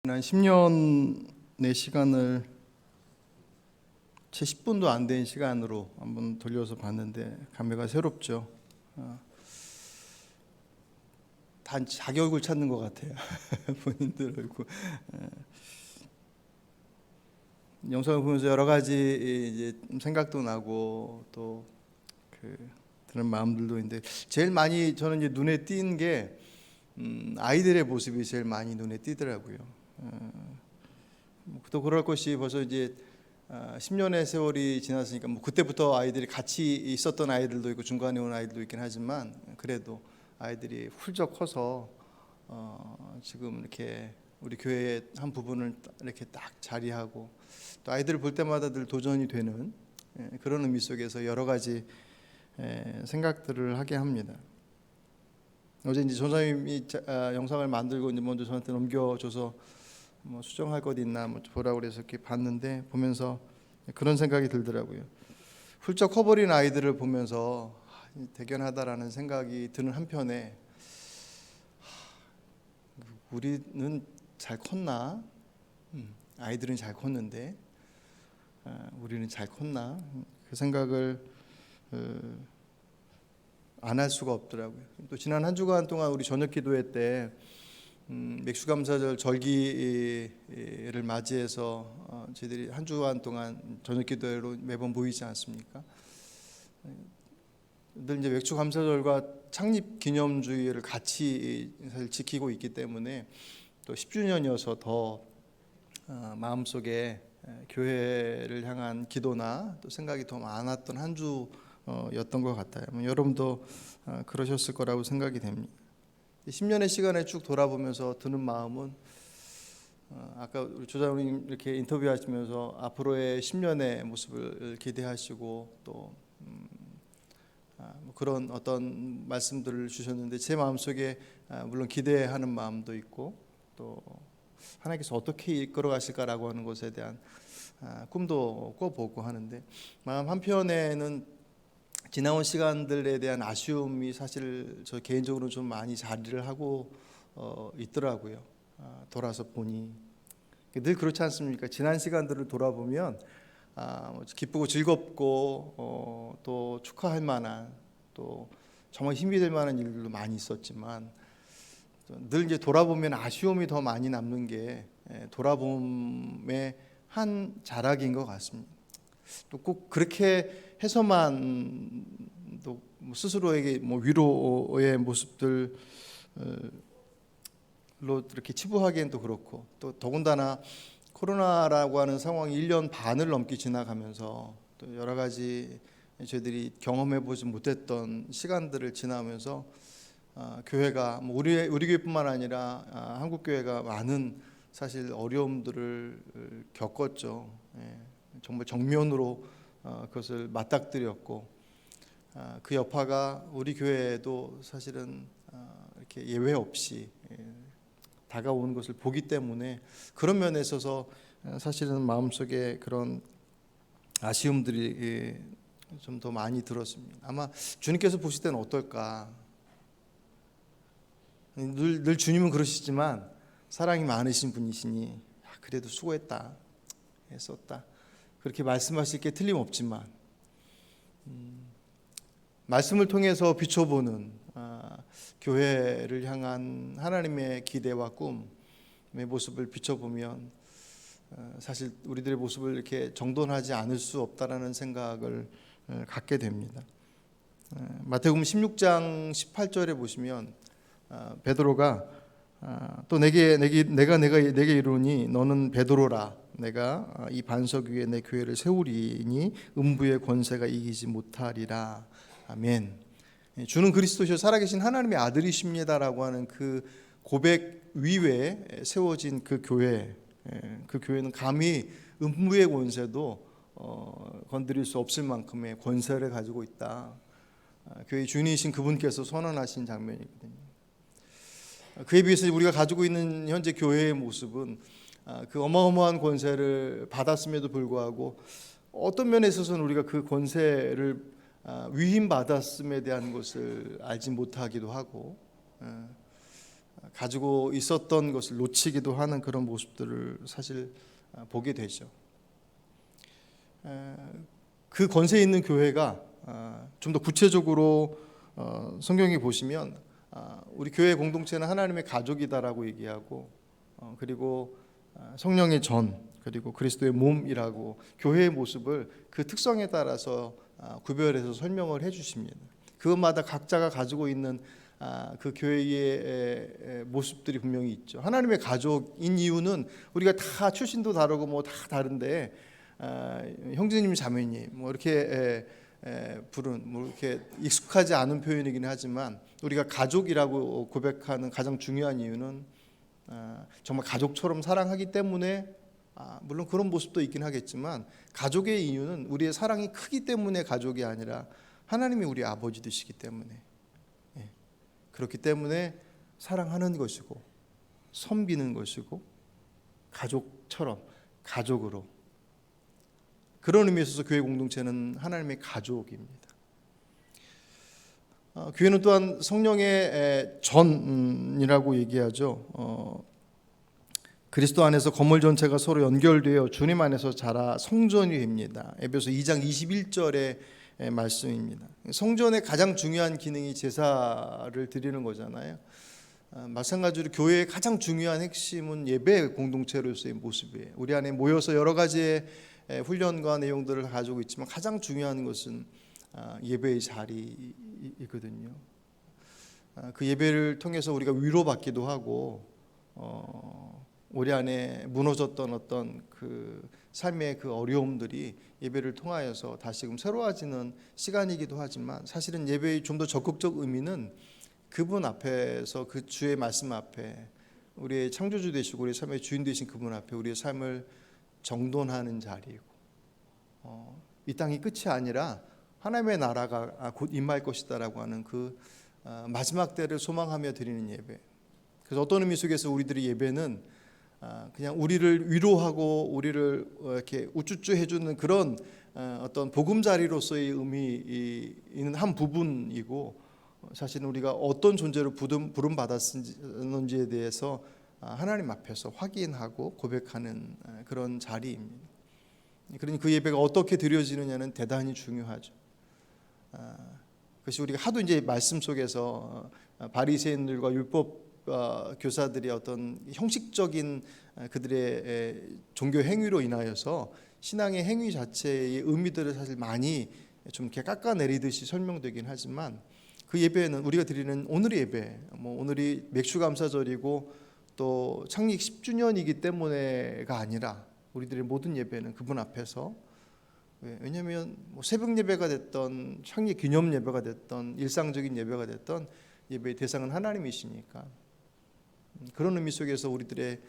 한 10년의 시간을 채 10분도 안 된 시간으로 한번 돌려서 봤는데 감회가 새롭죠. 단 자기 얼굴 찾는 것 같아요. 본인들 얼굴. 영상을 보면서 여러 가지 이제 생각도 나고 또 그런 마음들도 있는데 제일 많이 저는 이제 눈에 띈 게 아이들의 모습이 제일 많이 눈에 띄더라고요. 또 그럴 것이 벌써 이제 10년의 세월이 지났으니까 뭐 그때부터 아이들이 같이 있었던 아이들도 있고 중간에 온 아이들도 있긴 하지만 그래도 아이들이 훌쩍 커서 지금 이렇게 우리 교회의 한 부분을 이렇게 딱 자리하고 또 아이들을 볼 때마다 늘 도전이 되는 그런 의미 속에서 여러 가지 생각들을 하게 합니다. 어제 이제 전사님이 영상을 만들고 이제 먼저 저한테 넘겨줘서 뭐 수정할 것 있나 뭐 보라고 그래서 이렇게 봤는데 보면서 그런 생각이 들더라고요. 훌쩍 커버린 아이들을 보면서 대견하다라는 생각이 드는 한편에 우리는 잘 컸나? 아이들은 잘 컸는데 우리는 잘 컸나? 그 생각을 안 할 수가 없더라고요. 또 지난 한 주간 동안 우리 저녁 기도회 때 맥주감사절 절기를 맞이해서 저희들이 한 주간 동안 저녁 기도회로 매번 모이지 않습니까? 늘 이제 맥주감사절과 창립 기념주의를 같이 사실 지키고 있기 때문에 또 10주년이어서 더 마음속에 교회를 향한 기도나 또 생각이 더 많았던 한 주였던 것 같아요. 여러분도 그러셨을 거라고 생각이 됩니다. 10년의 시간을 쭉 돌아보면서 드는 마음은 아까 우리 조장님 이렇게 인터뷰하시면서 앞으로의 10년의 모습을 기대하시고 또 그런 어떤 말씀들을 주셨는데 제 마음속에 물론 기대하는 마음도 있고 또 하나님께서 어떻게 이끌어 가실까라고 하는 것에 대한 꿈도 꿔보고 하는데 마음 한편에는 지나온 시간들에 대한 아쉬움이 사실 저 개인적으로 좀 많이 자리를 하고 있더라고요. 돌아서 보니 늘 그렇지 않습니까? 지난 시간들을 돌아보면 기쁘고 즐겁고 또 축하할 만한 또 정말 힘이 될 만한 일들도 많이 있었지만 늘 이제 돌아보면 아쉬움이 더 많이 남는 게 돌아봄의 한 자락인 것 같습니다. 또 꼭 그렇게 해서만 또 스스로에게 뭐 위로의 모습들로 이렇게 치부하기엔 또 그렇고 또 더군다나 코로나라고 하는 상황이 1년 반을 넘게 지나가면서 또 여러 가지 저희들이 경험해 보지 못했던 시간들을 지나면서 교회가 뭐 우리 교회뿐만 아니라 한국 교회가 많은 사실 어려움들을 겪었죠. 정말 정면으로 그것을 맞닥뜨렸고 그 여파가 우리 교회에도 사실은 이렇게 예외 없이 다가오는 것을 보기 때문에 그런 면에 있어서 사실은 마음속에 그런 아쉬움들이 좀 더 많이 들었습니다. 아마 주님께서 보실 때는 어떨까? 늘 주님은 그러시지만 사랑이 많으신 분이시니 그래도 수고했다, 애썼다 그렇게 말씀하실 게 틀림없지만 말씀을 통해서 비춰보는 교회를 향한 하나님의 기대와 꿈의 모습을 비춰보면 사실 우리들의 모습을 이렇게 정돈하지 않을 수 없다라는 생각을 갖게 됩니다. 마태복음 16장 18절에 보시면 베드로가 또 내가 내게 이르노니 너는 베드로라 내가 이 반석 위에 내 교회를 세우리니 음부의 권세가 이기지 못하리라. 아멘. 주는 그리스도시요 살아계신 하나님의 아들이십니다라고 하는 그 고백 위에 세워진 그 교회는 감히 음부의 권세도 건드릴 수 없을 만큼의 권세를 가지고 있다. 교회의 주인이신 그분께서 선언하신 장면이거든요. 그에 비해서 우리가 가지고 있는 현재 교회의 모습은 그 어마어마한 권세를 받았음에도 불구하고 어떤 면에 있어서는 우리가 그 권세를 위임받았음에 대한 것을 알지 못하기도 하고 가지고 있었던 것을 놓치기도 하는 그런 모습들을 사실 보게 되죠. 그 권세 있는 교회가 좀 더 구체적으로 성경에 보시면 우리 교회 공동체는 하나님의 가족이다라고 얘기하고 그리고 성령의 전 그리고 그리스도의 몸이라고 교회의 모습을 그 특성에 따라서 구별해서 설명을 해주십니다. 그것마다 각자가 가지고 있는 그 교회의 모습들이 분명히 있죠. 하나님의 가족인 이유는 우리가 다 출신도 다르고 뭐 다 다른데 형제님 자매님 뭐 이렇게 부른 뭐 이렇게 익숙하지 않은 표현이긴 하지만 우리가 가족이라고 고백하는 가장 중요한 이유는 정말 가족처럼 사랑하기 때문에 물론 그런 모습도 있긴 하겠지만 가족의 이유는 우리의 사랑이 크기 때문에 가족이 아니라 하나님이 우리 아버지 되시기 때문에 그렇기 때문에 사랑하는 것이고 섬기는 것이고 가족처럼 가족으로 그런 의미에서 있어서 교회 공동체는 하나님의 가족입니다. 교회는 또한 성령의 전이라고 얘기하죠. 그리스도 안에서 건물 전체가 서로 연결되어 주님 안에서 자라 성전이 됩니다. 에베소 2장 21절의 말씀입니다. 성전의 가장 중요한 기능이 제사를 드리는 거잖아요. 마찬가지로 교회의 가장 중요한 핵심은 예배 공동체로서의 모습이에요. 우리 안에 모여서 여러 가지의 훈련과 내용들을 가지고 있지만 가장 중요한 것은 예배의 자리이거든요. 그 예배를 통해서 우리가 위로받기도 하고 우리 안에 무너졌던 어떤 그 삶의 그 어려움들이 예배를 통하여서 다시금 새로워지는 시간이기도 하지만 사실은 예배의 좀 더 적극적 의미는 그분 앞에서 그 주의 말씀 앞에 우리의 창조주 되시고 우리의 삶의 주인 되신 그분 앞에 우리의 삶을 정돈하는 자리이고 이 땅이 끝이 아니라 하나님의 나라가 곧 임할 것이다라고 하는 그 마지막 때를 소망하며 드리는 예배. 그래서 어떤 의미 속에서 우리들의 예배는 그냥 우리를 위로하고 우리를 이렇게 우쭈쭈 해주는 그런 어떤 보금자리로서의 의미 있는 한 부분이고 사실은 우리가 어떤 존재로 부름받았는지에 대해서 하나님 앞에서 확인하고 고백하는 그런 자리입니다. 그러니 그 예배가 어떻게 드려지느냐는 대단히 중요하죠. 그것이 우리가 하도 이제 말씀 속에서 바리새인들과 율법 교사들이 어떤 형식적인 그들의 종교 행위로 인하여서 신앙의 행위 자체의 의미들을 사실 많이 좀 이렇게 깎아내리듯이 설명되긴 하지만 그 예배는 우리가 드리는 오늘의 예배, 뭐 오늘이 맥주감사절이고 또 창립 10주년이기 때문에가 아니라 우리들의 모든 예배는 그분 앞에서 왜냐하면 뭐 새벽 예배가 됐던 창립 기념 예배가 됐던 일상적인 예배가 됐던 예배의 대상은 하나님이시니까 그런 의미 속에서 우리들의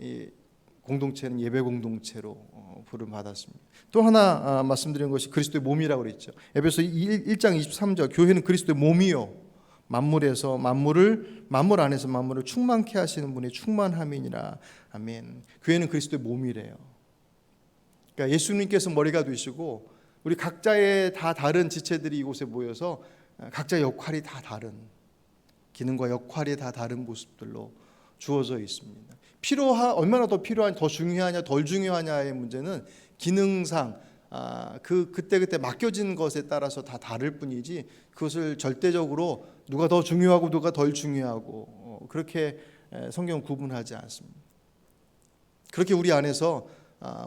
이 공동체는 예배 공동체로 부름받았습니다. 또 하나 말씀드린 것이 그리스도의 몸이라고 그랬죠. 에베소 1장 23절 교회는 그리스도의 몸이요 만물에서 만물 안에서 만물을 충만케 하시는 분의 충만함이니라. 아멘. 교회는 그리스도의 몸이래요. 그러니까 예수님께서 머리가 되시고 우리 각자의 다 다른 지체들이 이곳에 모여서 각자의 역할이 다 다른 기능과 역할이 다 다른 모습들로 주어져 있습니다. 얼마나 더 필요한, 더 중요하냐, 덜 중요하냐의 문제는 기능상 그때 맡겨진 것에 따라서 다 다를 뿐이지 그것을 절대적으로 누가 더 중요하고 누가 덜 중요하고 그렇게 성경은 구분하지 않습니다. 그렇게 우리 안에서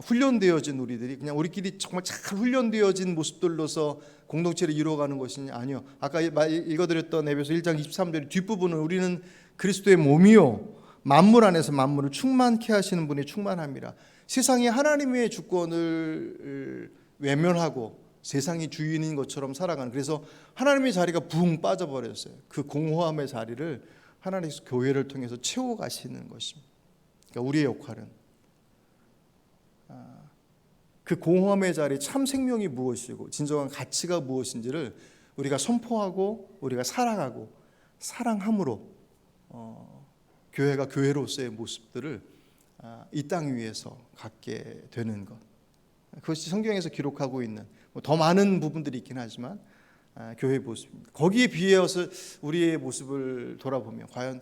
훈련되어진 우리들이 그냥 우리끼리 정말 잘 훈련되어진 모습들로서 공동체를 이루어가는 것이냐? 아니요. 아까 읽어드렸던 에베소 1장 23절 뒷부분은 우리는 그리스도의 몸이요 만물 안에서 만물을 충만케 하시는 분이 충만함이라. 세상이 하나님의 주권을 외면하고 세상이 주인인 것처럼 살아가는, 그래서 하나님의 자리가 붕 빠져버렸어요. 그 공허함의 자리를 하나님께서 교회를 통해서 채워가시는 것입니다. 그러니까 우리의 역할은 그 공허함의 자리 참 생명이 무엇이고 진정한 가치가 무엇인지를 우리가 선포하고 우리가 살아가고 사랑함으로 교회가 교회로서의 모습들을 이 땅 위에서 갖게 되는 것, 그것이 성경에서 기록하고 있는 더 많은 부분들이 있긴 하지만 교회의 모습입니다. 거기에 비해서 우리의 모습을 돌아보면 과연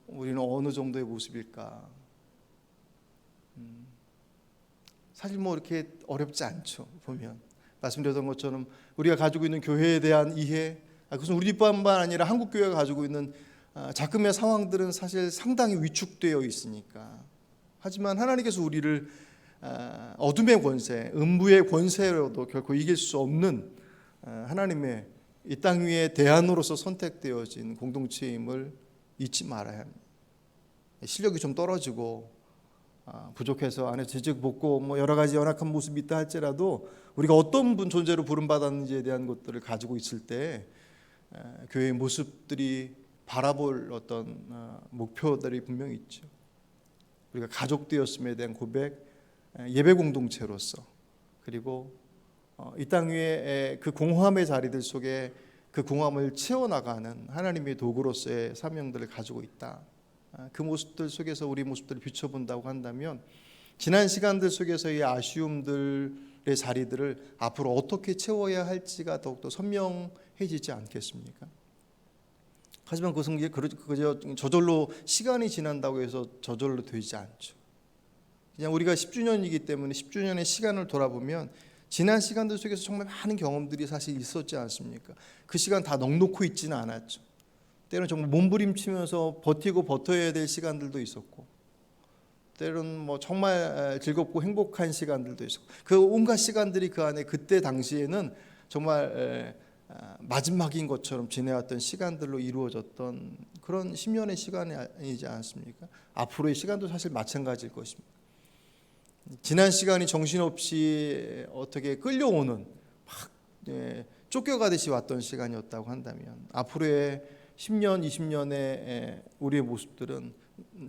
우리는 어느 정도의 모습일까? 사실 뭐 이렇게 어렵지 않죠. 보면 말씀드렸던 것처럼 우리가 가지고 있는 교회에 대한 이해, 그것은 우리뿐만 아니라 한국 교회가 가지고 있는 작금의 상황들은 사실 상당히 위축되어 있으니까. 하지만 하나님께서 우리를 어둠의 권세, 음부의 권세로도 결코 이길 수 없는 하나님의 이 땅 위에 대안으로서 선택되어진 공동체임을 잊지 말아야 합니다. 실력이 좀 떨어지고 부족해서 안에 재직 못고 뭐 여러 가지 연약한 모습이 있다 할지라도 우리가 어떤 분 존재로 부름받았는지에 대한 것들을 가지고 있을 때 교회의 모습들이 바라볼 어떤 목표들이 분명히 있죠. 우리가 가족되었음에 대한 고백, 예배 공동체로서, 그리고 이 땅 위에 그 공허함의 자리들 속에 그 공허함을 채워나가는 하나님의 도구로서의 사명들을 가지고 있다. 그 모습들 속에서 우리 모습들을 비춰본다고 한다면 지난 시간들 속에서의 아쉬움들의 자리들을 앞으로 어떻게 채워야 할지가 더욱더 선명해지지 않겠습니까? 하지만 그것은 그저 저절로 시간이 지난다고 해서 저절로 되지 않죠. 그냥 우리가 10주년이기 때문에 10주년의 시간을 돌아보면 지난 시간들 속에서 정말 많은 경험들이 사실 있었지 않습니까? 그 시간 다 넉놓고 있지는 않았죠. 때로는 정말 몸부림치면서 버티고 버텨야 될 시간들도 있었고, 때로는 뭐 정말 즐겁고 행복한 시간들도 있었고, 그 온갖 시간들이 그 안에 그때 당시에는 정말 마지막인 것처럼 지내왔던 시간들로 이루어졌던 그런 10년의 시간이지 않습니까? 앞으로의 시간도 사실 마찬가지일 것입니다. 지난 시간이 정신없이 어떻게 끌려오는 막 쫓겨가듯이 왔던 시간이었다고 한다면 앞으로의 10년, 20년의 우리의 모습들은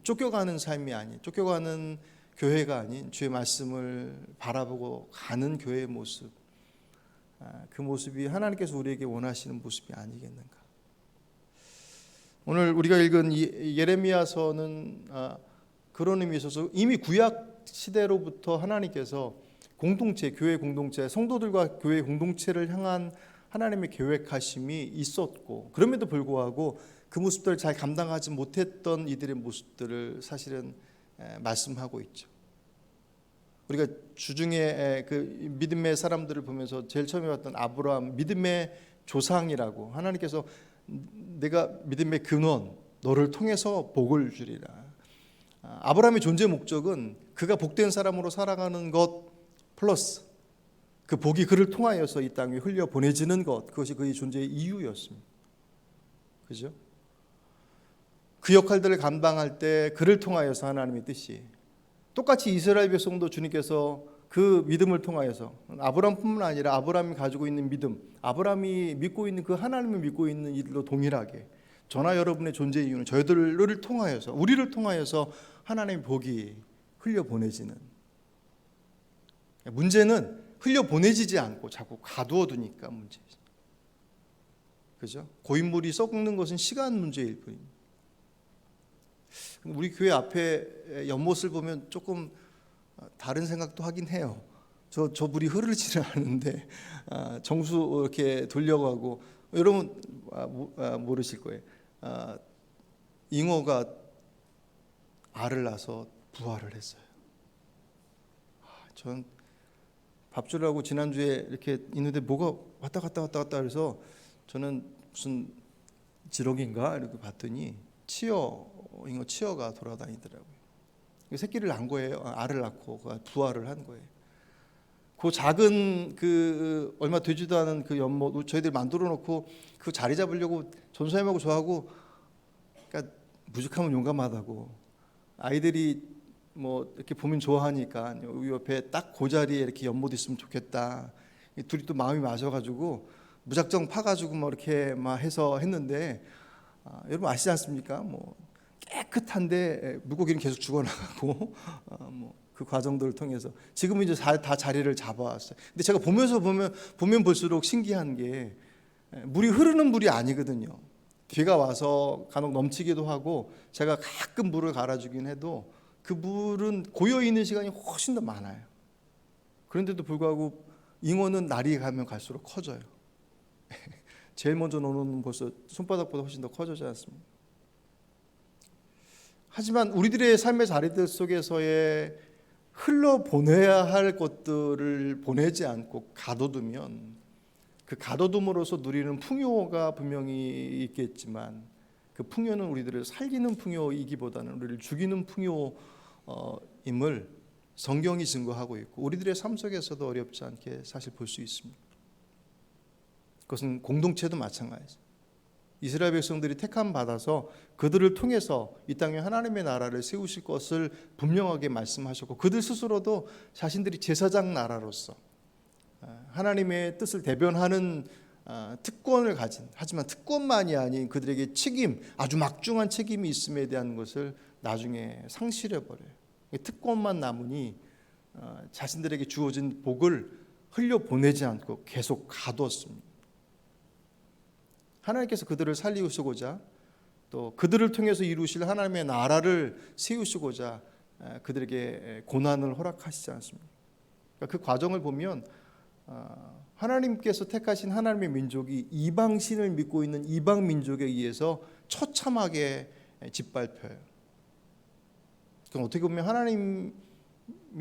쫓겨가는 삶이 아닌, 쫓겨가는 교회가 아닌 주의 말씀을 바라보고 가는 교회의 모습, 그 모습이 하나님께서 우리에게 원하시는 모습이 아니겠는가. 오늘 우리가 읽은 예레미야서는 그런 의미에 있어서 이미 구약 시대로부터 하나님께서 공동체, 교회 공동체, 성도들과 교회 공동체를 향한 하나님의 계획하심이 있었고, 그럼에도 불구하고 그 모습들을 잘 감당하지 못했던 이들의 모습들을 사실은 말씀하고 있죠. 우리가 주중에 그 믿음의 사람들을 보면서 제일 처음에 봤던 아브라함, 믿음의 조상이라고, 하나님께서 내가 믿음의 근원, 너를 통해서 복을 주리라. 아브라함의 존재 목적은 그가 복된 사람으로 살아가는 것 플러스 그 복이 그를 통하여서 이 땅에 흘려 보내지는 것, 그것이 그의 존재의 이유였습니다. 그죠? 그 역할들을 감당할 때 그를 통하여서 하나님의 뜻이, 똑같이 이스라엘 백성도 주님께서 그 믿음을 통하여서 아브라함뿐만 아니라 아브라함이 가지고 있는 믿음, 아브라함이 믿고 있는 그 하나님을 믿고 있는 이들도 동일하게 저나 여러분의 존재 이유는 저희들을 통하여서, 우리를 통하여서 하나님의 복이 흘려 보내지는, 문제는 흘려 보내지지 않고 자꾸 가두어두니까 문제죠. 그죠? 고인물이 썩는 것은 시간 문제일 뿐입니다. 우리 교회 앞에 연못을 보면 조금 다른 생각도 하긴 해요. 저 물이 흐르지는 않는데 정수 이렇게 돌려가고, 여러분 모르실 거예요. 잉어가 알을 낳아서 부화를 했어요. 전 밥줄하고 지난주에 이렇게 있는데 뭐가 왔다 갔다 해서 저는 무슨 지렁인가 이렇게 봤더니 잉어 치어가 돌아다니더라고요. 새끼를 낳은 거예요. 알을 낳고 부화를 한 거예요. 그 작은 그 얼마 되지도 않은 그 연못 저희들 만들어 놓고 그 자리 잡으려고 전사님하고 저하고, 그러니까 무식하면 용감하다고, 아이들이 뭐 이렇게 보면 좋아하니까 여기 옆에 딱 그 자리에 이렇게 연못 있으면 좋겠다. 둘이 또 마음이 맞아가지고 무작정 파가지고 뭐 이렇게 막 해서 했는데, 여러분 아시지 않습니까? 뭐 깨끗한데 물고기는 계속 죽어나가고 뭐 그 과정들을 통해서 지금은 이제 다 자리를 잡아왔어요. 근데 제가 보면 볼수록 신기한 게 물이 흐르는 물이 아니거든요. 비가 와서 간혹 넘치기도 하고 제가 가끔 물을 갈아주긴 해도 그 물은 고여 있는 시간이 훨씬 더 많아요. 그런데도 불구하고 잉어는 날이 가면 갈수록 커져요. 제일 먼저 노는 벌써 손바닥보다 훨씬 더 커지지 않습니까? 하지만 우리들의 삶의 자리들 속에서의 흘러보내야 할 것들을 보내지 않고 가둬두면 그 가둬둠으로써 누리는 풍요가 분명히 있겠지만 그 풍요는 우리들을 살리는 풍요이기보다는 우리를 죽이는 풍요임을 성경이 증거하고 있고 우리들의 삶 속에서도 어렵지 않게 사실 볼 수 있습니다. 그것은 공동체도 마찬가지죠. 이스라엘 백성들이 택함 받아서 그들을 통해서 이 땅에 하나님의 나라를 세우실 것을 분명하게 말씀하셨고 그들 스스로도 자신들이 제사장 나라로서 하나님의 뜻을 대변하는 특권을 가진, 하지만 특권만이 아닌 그들에게 책임, 아주 막중한 책임이 있음에 대한 것을 나중에 상실해버려요. 특권만 남으니 자신들에게 주어진 복을 흘려보내지 않고 계속 가두었습니다. 하나님께서 그들을 살리시고자 또 그들을 통해서 이루실 하나님의 나라를 세우시고자 그들에게 고난을 허락하시지 않습니다. 그러니까 그 과정을 보면 하나님께서 택하신 하나님의 민족이 이방신을 믿고 있는 이방 민족에 의해서 처참하게 짓밟혀요. 그럼 어떻게 보면 하나님이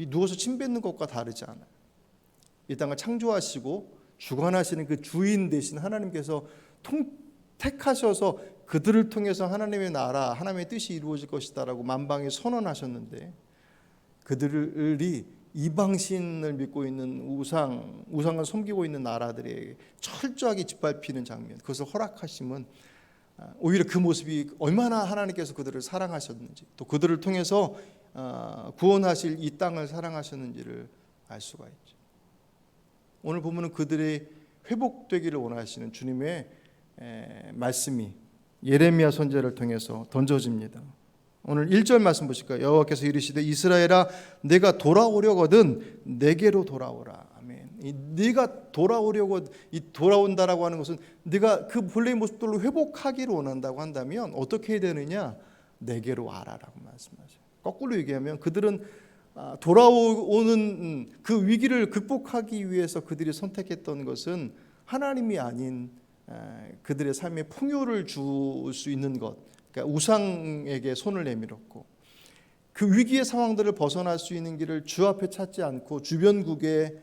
누워서 침 뱉는 것과 다르지 않아요. 이 땅을 창조하시고 주관하시는 그 주인 되신 하나님께서 택하셔서 그들을 통해서 하나님의 나라, 하나님의 뜻이 이루어질 것이다라고 만방에 선언하셨는데 그들이 이방신을 믿고 있는 우상을 섬기고 있는 나라들에게 철저하게 짓밟히는 장면, 그것을 허락하심은 오히려 그 모습이 얼마나 하나님께서 그들을 사랑하셨는지 또 그들을 통해서 구원하실 이 땅을 사랑하셨는지를 알 수가 있죠. 오늘 보면은 그들의 회복되기를 원하시는 주님의 말씀이 예레미야 선지자를 통해서 던져집니다. 오늘 1절 말씀 보실까요? 여호와께서 이르시되 이스라엘아 내가 돌아오려거든 내게로 돌아오라. 아멘. 네가 돌아오려고 돌아온다라고 하는 것은 네가 그 본래의 모습들로 회복하기를 원한다고 한다면 어떻게 해야 되느냐? 내게로 와라라고 말씀하셔요. 거꾸로 얘기하면 그들은 돌아오는 그 위기를 극복하기 위해서 그들이 선택했던 것은 하나님이 아닌 그들의 삶에 풍요를 줄 수 있는 것, 그러니까 우상에게 손을 내밀었고 그 위기의 상황들을 벗어날 수 있는 길을 주 앞에 찾지 않고 주변국의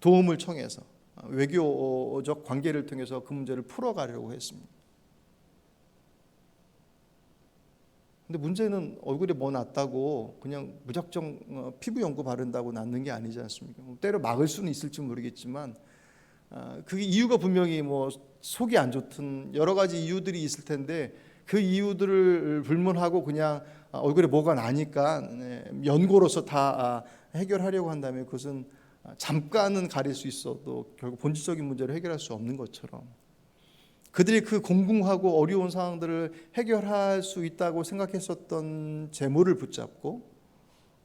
도움을 청해서 외교적 관계를 통해서 그 문제를 풀어가려고 했습니다. 근데 문제는 얼굴에 뭐 났다고 그냥 무작정 피부 연고 바른다고 낫는 게 아니지 않습니까? 때로 막을 수는 있을지 모르겠지만 그게 이유가 분명히 뭐 속이 안 좋든 여러 가지 이유들이 있을 텐데 그 이유들을 불문하고 그냥 얼굴에 뭐가 나니까 연고로서 다 해결하려고 한다면 그것은 잠깐은 가릴 수 있어도 결국 본질적인 문제를 해결할 수 없는 것처럼 그들이 그 공공하고 어려운 상황들을 해결할 수 있다고 생각했었던 재물을 붙잡고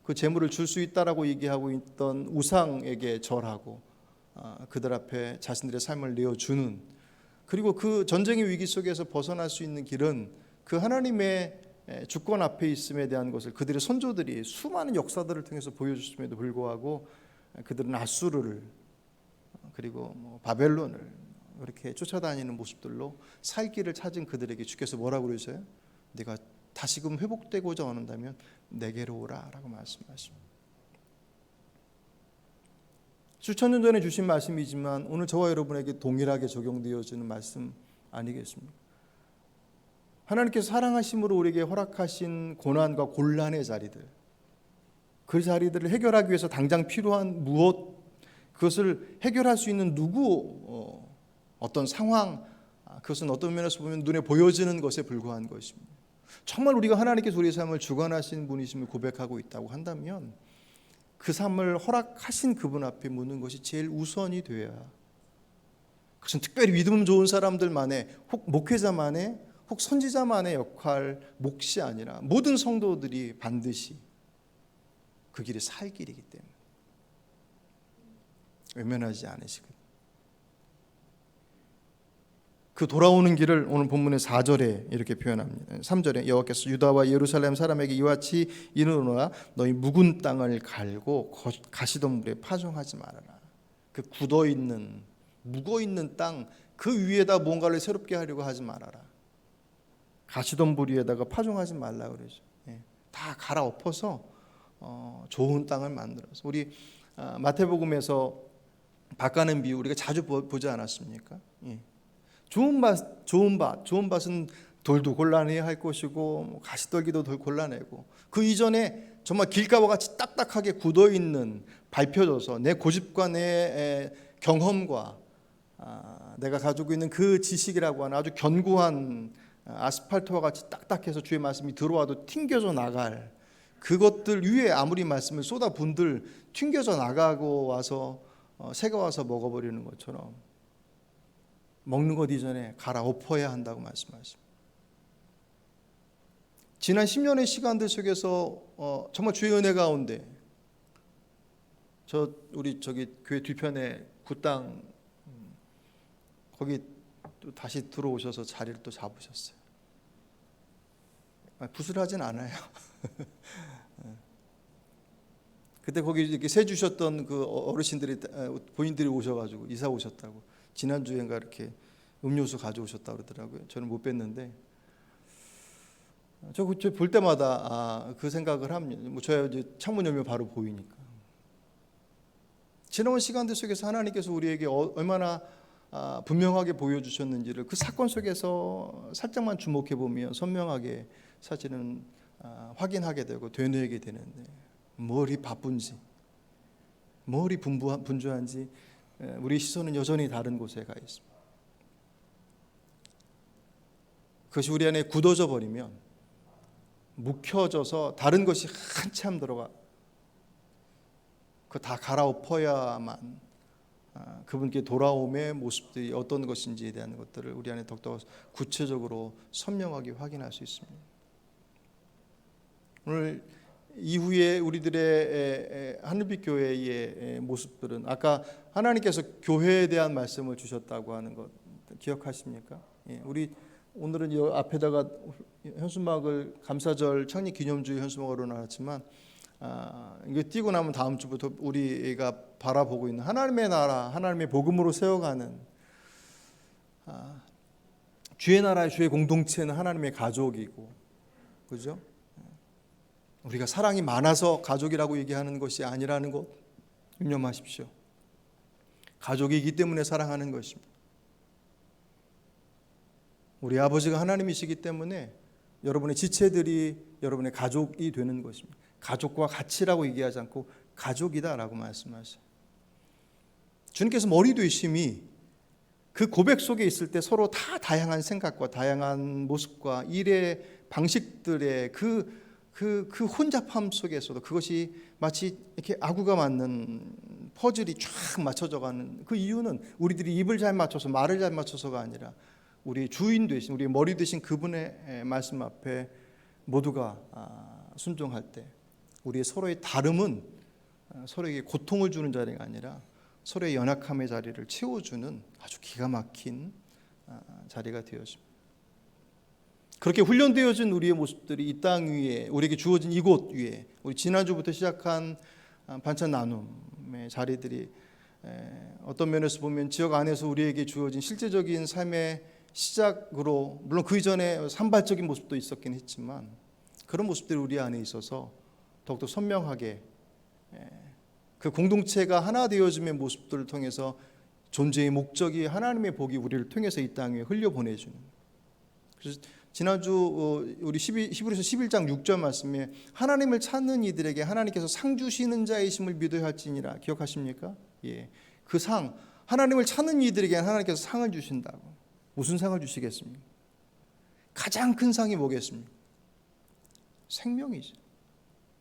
그 재물을 줄 수 있다라고 얘기하고 있던 우상에게 절하고 그들 앞에 자신들의 삶을 내어주는, 그리고 그 전쟁의 위기 속에서 벗어날 수 있는 길은 그 하나님의 주권 앞에 있음에 대한 것을 그들의 선조들이 수많은 역사들을 통해서 보여주심에도 불구하고 그들은 아수르를 그리고 바벨론을 이렇게 쫓아다니는 모습들로 살 길을 찾은 그들에게 주께서 뭐라고 그러세요? 네가 다시금 회복되고자 원한다면 내게로 오라라고 말씀하십니다. 수천 년 전에 주신 말씀이지만 오늘 저와 여러분에게 동일하게 적용되어지는 말씀 아니겠습니까? 하나님께서 사랑하심으로 우리에게 허락하신 고난과 곤란의 자리들, 그 자리들을 해결하기 위해서 당장 필요한 무엇, 그것을 해결할 수 있는 누구, 어떤 상황, 그것은 어떤 면에서 보면 눈에 보여지는 것에 불과한 것입니다. 정말 우리가 하나님께서 우리의 삶을 주관하신 분이심을 고백하고 있다고 한다면 그 삶을 허락하신 그분 앞에 묻는 것이 제일 우선이 돼야, 그것은 특별히 믿음 좋은 사람들만의, 혹 목회자만의, 혹 선지자만의 역할, 몫이 아니라 모든 성도들이 반드시 그 길이 살 길이기 때문에 외면하지 않으시거든요. 그 돌아오는 길을 오늘 본문의 4절에 이렇게 표현합니다. 3절에 여호와께서 유다와 예루살렘 사람에게 이와 같이 이르노라 너희 묵은 땅을 갈고 가시던 물에 파종하지 말아라. 그 굳어있는 묵어있는 땅 그 위에다 뭔가를 새롭게 하려고 하지 말아라. 가시덤불 위에다가 파종하지 말라 그러죠. 다 갈아엎어서 좋은 땅을 만들어서 우리 마태복음에서 밭 가는 비유 우리가 자주 보지 않았습니까? 좋은 밭은 돌도 골라내야 할 것이고 가시떨기도 골라내고 그 이전에 정말 길가와 같이 딱딱하게 굳어 있는 밟혀져서 내 고집과 내 경험과 내가 가지고 있는 그 지식이라고 하는 아주 견고한 아스팔트와 같이 딱딱해서 주의 말씀이 들어와도 튕겨져 나갈 그것들 위에 아무리 말씀을 쏟아분들 튕겨져 나가고 와서 새가 와서 먹어버리는 것처럼 먹는 것 이전에 갈아엎어야 한다고 말씀하십니다. 지난 10년의 시간들 속에서 정말 주의 은혜 가운데 우리 교회 뒤편에 굿땅 거기 또 다시 들어오셔서 자리를 또 잡으셨어요. 부스하진 않아요. 그때 거기 이렇게 세 주셨던 그 어르신들이 본인들이 오셔가지고 이사 오셨다고 지난주엔가 이렇게 음료수 가져오셨다 그러더라고요. 저는 못 뵀는데 저 볼 때마다 그 생각을 합니다. 저야 이제 창문 열면 바로 보이니까. 지나온 시간들 속에서 하나님께서 우리에게 얼마나 분명하게 보여주셨는지를 그 사건 속에서 살짝만 주목해 보면 선명하게 사실은 확인하게 되고 되뇌게 되는데 머리 바쁜지 머리 분주한지 우리 시선은 여전히 다른 곳에 가 있습니다. 그것이 우리 안에 굳어져 버리면 묵혀져서 다른 것이 한참 들어가 그거 다 갈아엎어야만 그분께 돌아옴의 모습들이 어떤 것인지에 대한 것들을 우리 안에 더욱더 구체적으로 선명하게 확인할 수 있습니다. 오늘 이후에 우리들의 하늘빛 교회의 모습들은 아까 하나님께서 교회에 대한 말씀을 주셨다고 하는 것 기억하십니까? 우리 오늘은 이 앞에다가 현수막을 감사절 창립 기념주의 현수막으로 나왔지만 이게 띄고 나면 다음 주부터 우리가 바라보고 있는 하나님의 나라, 하나님의 복음으로 세워가는 주의 나라의 주의 공동체는 하나님의 가족이고, 그죠? 우리가 사랑이 많아서 가족이라고 얘기하는 것이 아니라는 것 유념하십시오. 가족이기 때문에 사랑하는 것입니다. 우리 아버지가 하나님이시기 때문에 여러분의 지체들이 여러분의 가족이 되는 것입니다. 가족과 같이라고 얘기하지 않고 가족이다라고 말씀하세요. 주님께서 머리 되심이 그 고백 속에 있을 때 서로 다 다양한 생각과 다양한 모습과 일의 방식들의 그 혼잡함 속에서도 그것이 마치 이렇게 아구가 맞는 퍼즐이 쫙 맞춰져가는 그 이유는 우리들이 입을 잘 맞춰서 말을 잘 맞춰서가 아니라 우리 주인 되신 우리 머리 되신 그분의 말씀 앞에 모두가 순종할 때 우리의 서로의 다름은 서로에게 고통을 주는 자리가 아니라 서로의 연약함의 자리를 채워주는 아주 기가 막힌 자리가 되어집니다. 그렇게 훈련되어진 우리의 모습들이 이 땅 위에 우리에게 주어진 이곳 위에 우리 지난주부터 시작한 반찬 나눔의 자리들이 어떤 면에서 보면 지역 안에서 우리에게 주어진 실제적인 삶의 시작으로 물론 그 이전에 산발적인 모습도 있었긴 했지만 그런 모습들이 우리 안에 있어서 더욱더 선명하게 그 공동체가 하나 되어짐의 모습들을 통해서 존재의 목적이 하나님의 복이 우리를 통해서 이 땅에 흘려보내주는. 그래서 지난주 우리 히브리서 11장 6절 말씀에 하나님을 찾는 이들에게 하나님께서 상 주시는 자이심을 믿어야 할지니라 기억하십니까? 예, 그 상 하나님을 찾는 이들에게 하나님께서 상을 주신다고. 무슨 상을 주시겠습니까? 가장 큰 상이 뭐겠습니까? 생명이죠.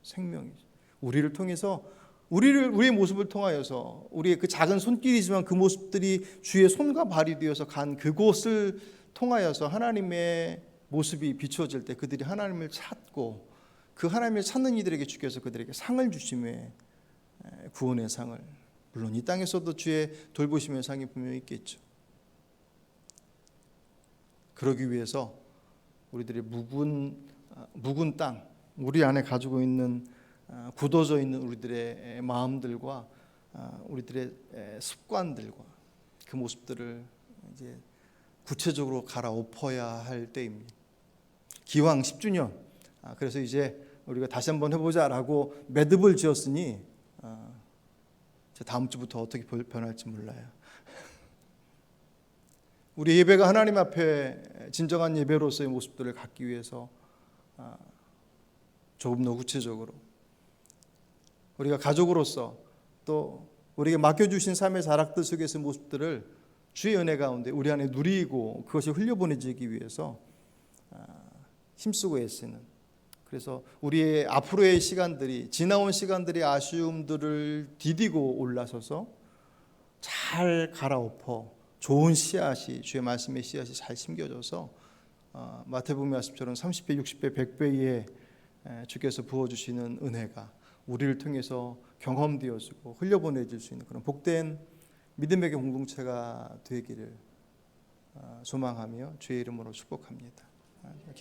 생명이죠. 우리를 통해서 우리의 모습을 통하여서 우리의 그 작은 손길이지만 그 모습들이 주의 손과 발이 되어서 간 그곳을 통하여서 하나님의 모습이 비추어질 때 그들이 하나님을 찾고 그 하나님을 찾는 이들에게 주께서 그들에게 상을 주심에 구원의 상을 물론 이 땅에서도 주의 돌보심의 상이 분명히 있겠죠. 그러기 위해서 우리들의 묵은 땅 우리 안에 가지고 있는 굳어져 있는 우리들의 마음들과 우리들의 습관들과 그 모습들을 이제 구체적으로 갈아엎어야 할 때입니다. 기왕 10주년, 그래서 이제 우리가 다시 한번 해보자라고 매듭을 지었으니 다음 주부터 어떻게 변할지 몰라요. 우리 예배가 하나님 앞에 진정한 예배로서의 모습들을 갖기 위해서 조금 더 구체적으로 우리가 가족으로서 또 우리에게 맡겨주신 삶의 자락들 속에서의 모습들을 주의 은혜 가운데 우리 안에 누리고 그것이 흘려보내지기 위해서 힘쓰고 애쓰는, 그래서 우리의 앞으로의 시간들이, 지나온 시간들의 아쉬움들을 디디고 올라서서 잘 갈아엎어 좋은 씨앗이, 주의 말씀의 씨앗이 잘 심겨져서 마태복음 말씀처럼 30배, 60배, 100배의 주께서 부어주시는 은혜가 우리를 통해서 경험되어지고 흘려보내질 수 있는 그런 복된 믿음의 공동체가 되기를 소망하며 주의 이름으로 축복합니다.